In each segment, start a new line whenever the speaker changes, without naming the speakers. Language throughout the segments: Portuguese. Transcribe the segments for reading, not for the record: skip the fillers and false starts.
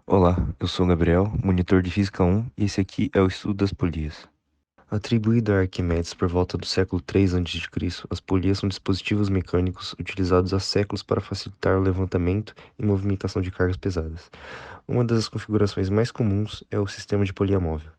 Olá, eu sou o Gabriel, monitor de Física 1, e esse aqui é o estudo das polias. Atribuído a Arquimedes por volta do século III a.C., as polias são dispositivos mecânicos utilizados há séculos para facilitar o levantamento e movimentação de cargas pesadas. Uma das configurações mais comuns é o sistema de polia móvel,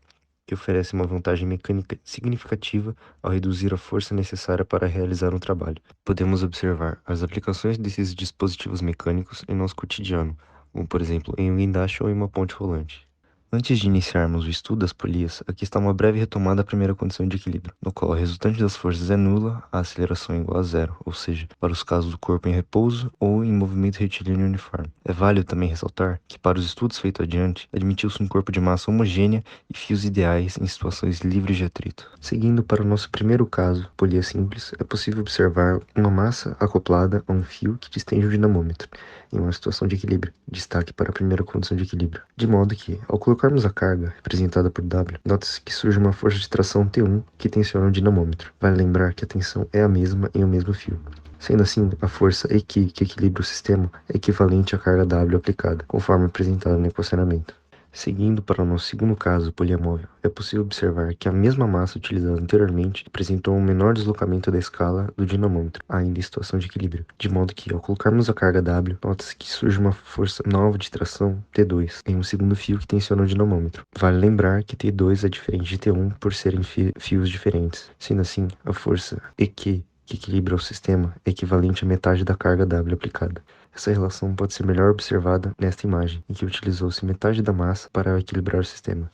que oferece uma vantagem mecânica significativa ao reduzir a força necessária para realizar um trabalho. Podemos observar as aplicações desses dispositivos mecânicos em nosso cotidiano, como por exemplo em um guindaste ou em uma ponte rolante. Antes de iniciarmos o estudo das polias, aqui está uma breve retomada da primeira condição de equilíbrio, no qual a resultante das forças é nula, a aceleração é igual a zero, ou seja, para os casos do corpo em repouso ou em movimento retilíneo uniforme. É válido também ressaltar que para os estudos feitos adiante, admitiu-se um corpo de massa homogênea e fios ideais em situações livres de atrito. Seguindo para o nosso primeiro caso, polia simples, é possível observar uma massa acoplada a um fio que distende o dinamômetro, em uma situação de equilíbrio. Destaque para a primeira condição de equilíbrio. De modo que, ao colocarmos a carga, representada por W, nota-se que surge uma força de tração T1 que tensiona o dinamômetro. Vale lembrar que a tensão é a mesma em um mesmo fio. Sendo assim, a força EQ que equilibra o sistema é equivalente à carga W aplicada, conforme apresentado no equacionamento. Seguindo para o nosso segundo caso poliamóvel, é possível observar que a mesma massa utilizada anteriormente apresentou um menor deslocamento da escala do dinamômetro, ainda em situação de equilíbrio, de modo que, ao colocarmos a carga W, nota-se que surge uma força nova de tração T2 em um segundo fio que tensiona o dinamômetro. Vale lembrar que T2 é diferente de T1 por serem fios diferentes. Sendo assim, a força EQ que equilibra o sistema é equivalente à metade da carga W aplicada. Essa relação pode ser melhor observada nesta imagem, em que utilizou-se metade da massa para equilibrar o sistema.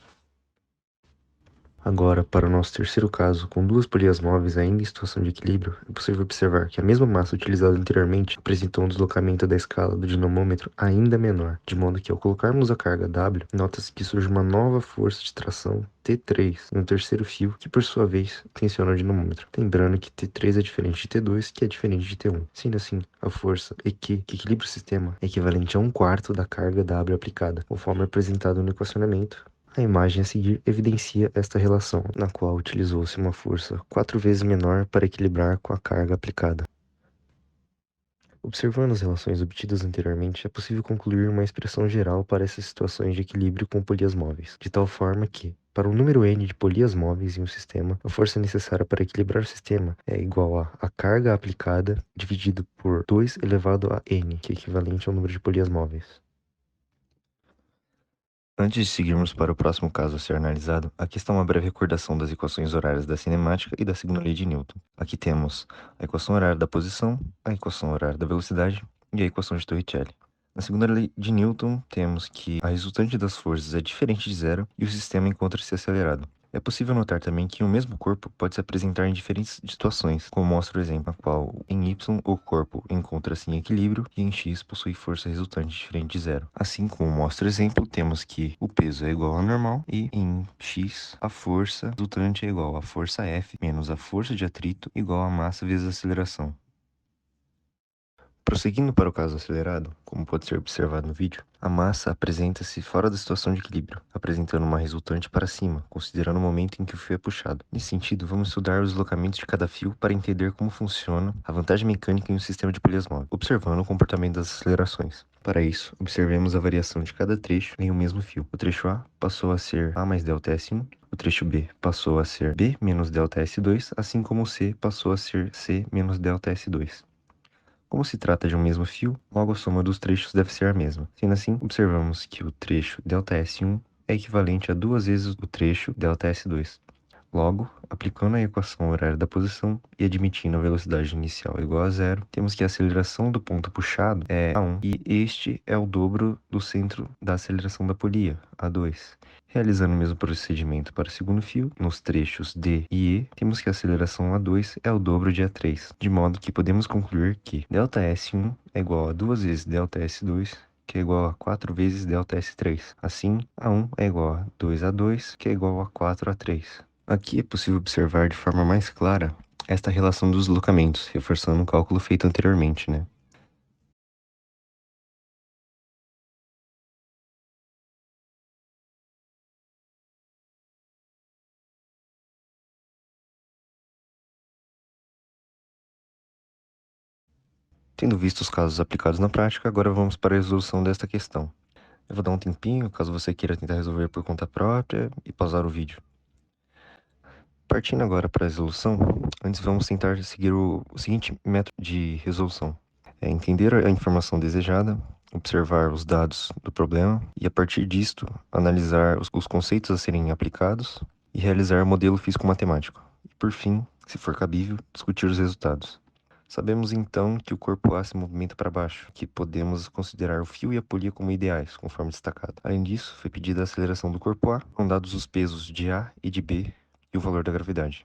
Agora, para o nosso terceiro caso, com duas polias móveis ainda em situação de equilíbrio, é possível observar que a mesma massa utilizada anteriormente apresentou um deslocamento da escala do dinamômetro ainda menor, de modo que ao colocarmos a carga W, nota-se que surge uma nova força de tração T3 em um terceiro fio, que por sua vez tensiona o dinamômetro. Lembrando que T3 é diferente de T2, que é diferente de T1. Sendo assim, a força EQ, que equilibra o sistema, é equivalente a 1/4 da carga W aplicada, conforme apresentado no equacionamento. A imagem a seguir evidencia esta relação, na qual utilizou-se uma força 4 vezes menor para equilibrar com a carga aplicada. Observando as relações obtidas anteriormente, é possível concluir uma expressão geral para essas situações de equilíbrio com polias móveis, de tal forma que, para o número n de polias móveis em um sistema, a força necessária para equilibrar o sistema é igual a carga aplicada dividido por 2 elevado a n, que é equivalente ao número de polias móveis. Antes de seguirmos para o próximo caso a ser analisado, aqui está uma breve recordação das equações horárias da cinemática e da segunda lei de Newton. Aqui temos a equação horária da posição, a equação horária da velocidade e a equação de Torricelli. Na segunda lei de Newton, temos que a resultante das forças é diferente de zero e o sistema encontra-se acelerado. É possível notar também que o mesmo corpo pode se apresentar em diferentes situações, como mostra o exemplo, na qual em Y o corpo encontra-se em equilíbrio e em X possui força resultante diferente de zero. Assim como mostra o exemplo, temos que o peso é igual ao normal e em X a força resultante é igual a força F menos a força de atrito igual a massa vezes a aceleração. Prosseguindo para o caso acelerado, como pode ser observado no vídeo, a massa apresenta-se fora da situação de equilíbrio, apresentando uma resultante para cima, considerando o momento em que o fio é puxado. Nesse sentido, vamos estudar os deslocamentos de cada fio para entender como funciona a vantagem mecânica em um sistema de polias móveis, observando o comportamento das acelerações. Para isso, observemos a variação de cada trecho em um mesmo fio. O trecho A passou a ser A mais ΔS1, o trecho B passou a ser B menos ΔS2, assim como o C passou a ser C menos ΔS2. Como se trata de um mesmo fio, logo a soma dos trechos deve ser a mesma. Sendo assim, observamos que o trecho ΔS1 é equivalente a 2 vezes o trecho ΔS2. Logo, aplicando a equação horária da posição e admitindo a velocidade inicial igual a zero, temos que a aceleração do ponto puxado é A1 e este é o dobro do centro da aceleração da polia, A2. Realizando o mesmo procedimento para o segundo fio, nos trechos D e E, temos que a aceleração A2 é o dobro de A3, de modo que podemos concluir que ΔS1 é igual a 2 vezes ΔS2, que é igual a 4 vezes ΔS3. Assim, A1 é igual a 2A2, que é igual a 4A3. Aqui é possível observar de forma mais clara esta relação dos deslocamentos, reforçando o cálculo feito anteriormente, né? Tendo visto os casos aplicados na prática, agora vamos para a resolução desta questão. Eu vou dar um tempinho, caso você queira tentar resolver por conta própria, e pausar o vídeo. Partindo agora para a resolução, antes vamos tentar seguir o seguinte método de resolução. É entender a informação desejada, observar os dados do problema e, a partir disto, analisar os conceitos a serem aplicados e realizar modelo físico-matemático. E, por fim, se for cabível, discutir os resultados. Sabemos então que o corpo A se movimenta para baixo, que podemos considerar o fio e a polia como ideais, conforme destacado. Além disso, foi pedida a aceleração do corpo A, com dados os pesos de A e de B e o valor da gravidade.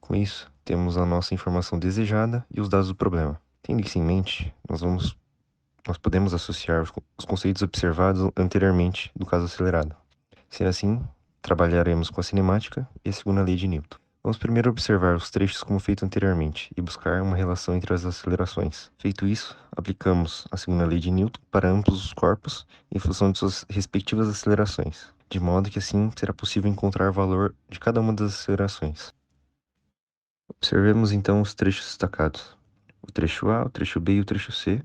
Com isso, temos a nossa informação desejada e os dados do problema. Tendo isso em mente, nós podemos associar os conceitos observados anteriormente do caso acelerado. Sendo assim, trabalharemos com a cinemática e a segunda lei de Newton. Vamos primeiro observar os trechos como feito anteriormente e buscar uma relação entre as acelerações. Feito isso, aplicamos a segunda lei de Newton para ambos os corpos em função de suas respectivas acelerações, de modo que assim será possível encontrar o valor de cada uma das acelerações. Observemos então os trechos destacados, o trecho A, o trecho B e o trecho C,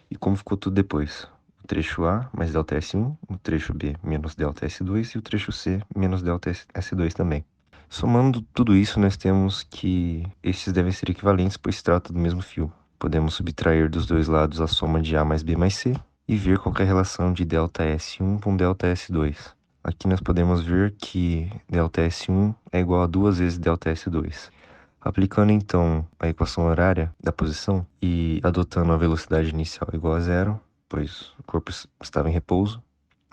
e como ficou tudo depois. O trecho A mais ΔS1, o trecho B menos ΔS2 e o trecho C menos ΔS2 também. Somando tudo isso, nós temos que esses devem ser equivalentes, pois se trata do mesmo fio. Podemos subtrair dos dois lados a soma de A mais B mais C e ver qual é a relação de ΔS1 com ΔS2. Aqui nós podemos ver que ΔS1 é igual a 2 vezes ΔS2. Aplicando então a equação horária da posição e adotando a velocidade inicial igual a zero, pois o corpo estava em repouso,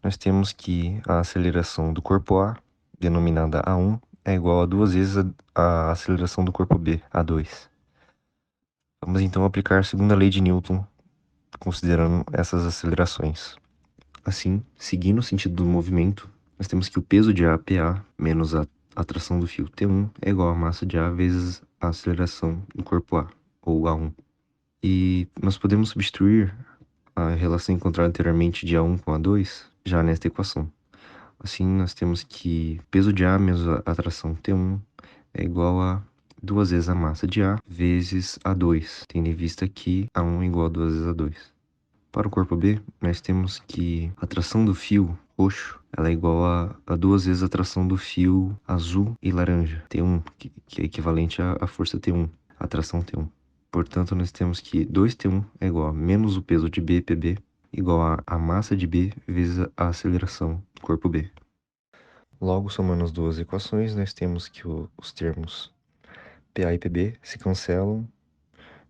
nós temos que a aceleração do corpo A, denominada A1, é igual a 2 vezes a aceleração do corpo B, A2. Vamos então aplicar a segunda lei de Newton, considerando essas acelerações. Assim, seguindo o sentido do movimento, nós temos que o peso de A, PA, menos a atração do fio T1 é igual a massa de A vezes a aceleração do corpo A, ou A1. E nós podemos substituir a relação encontrada anteriormente de A1 com A2 já nesta equação. Assim, nós temos que peso de A menos a atração T1 é igual a 2 vezes a massa de A vezes A2, tendo em vista que A1 é igual a 2 vezes A2. Para o corpo B, nós temos que a tração do fio roxo ela é igual a 2 vezes a tração do fio azul e laranja, T1, que é equivalente à força T1, a tração T1. Portanto, nós temos que 2T1 é igual a menos o peso de B, PB, igual a massa de B vezes a aceleração do corpo B. Logo, somando as duas equações, nós temos que os termos PA e PB se cancelam,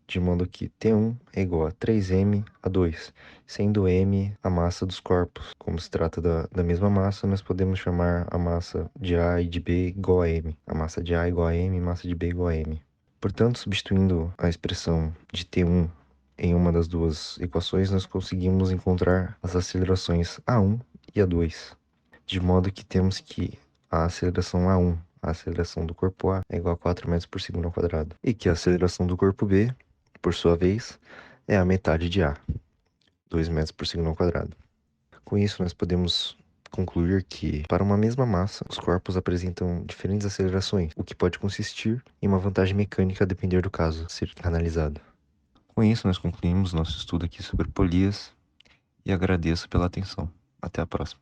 de modo que T1 é igual a 3m a 2, sendo m a massa dos corpos. Como se trata da mesma massa, nós podemos chamar a massa de A e de B igual a m. A massa de A igual a m e a massa de B igual a m. Portanto, substituindo a expressão de T1 em uma das duas equações, nós conseguimos encontrar as acelerações A1 e A2. De modo que temos que a aceleração A1, a aceleração do corpo A, é igual a 4 metros por segundo ao quadrado. E que a aceleração do corpo B, por sua vez, é a metade de A, 2 metros por segundo ao quadrado. Com isso, nós podemos concluir que, para uma mesma massa, os corpos apresentam diferentes acelerações, o que pode consistir em uma vantagem mecânica a depender do caso a ser analisado. Com isso, nós concluímos nosso estudo aqui sobre polias e agradeço pela atenção. Até a próxima.